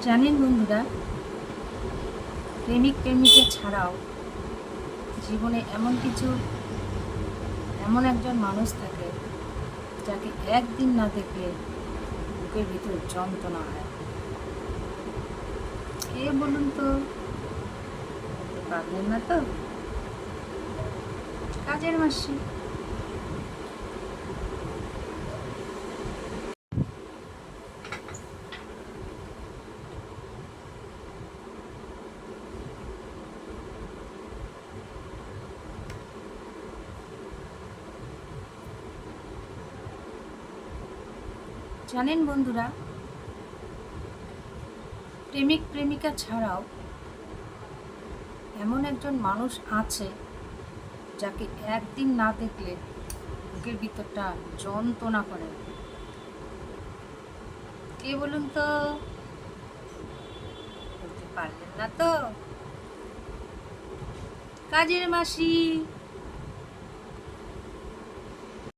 জানেন বন্ধুরা, প্রেমিক প্রেমিকা ছাড়াও জীবনে এমন একজন মানুষ থাকে যাকে একদিন না দেখলে বুকের ভিতর যন্ত্রণা হয়। কে বলুন তো? বলতে পারলেন না তো? কাজের মাসি। জানেন বন্ধুরা, প্রেমিক প্রেমিকা ছাড়াও এমন একজন মানুষ আছে যাকে একদিন না দেখলে বুকের ভিতরটা যন্ত্রণা করে। কে বলুন তো? বলতে পারলেন না তো? কাজের মাসি।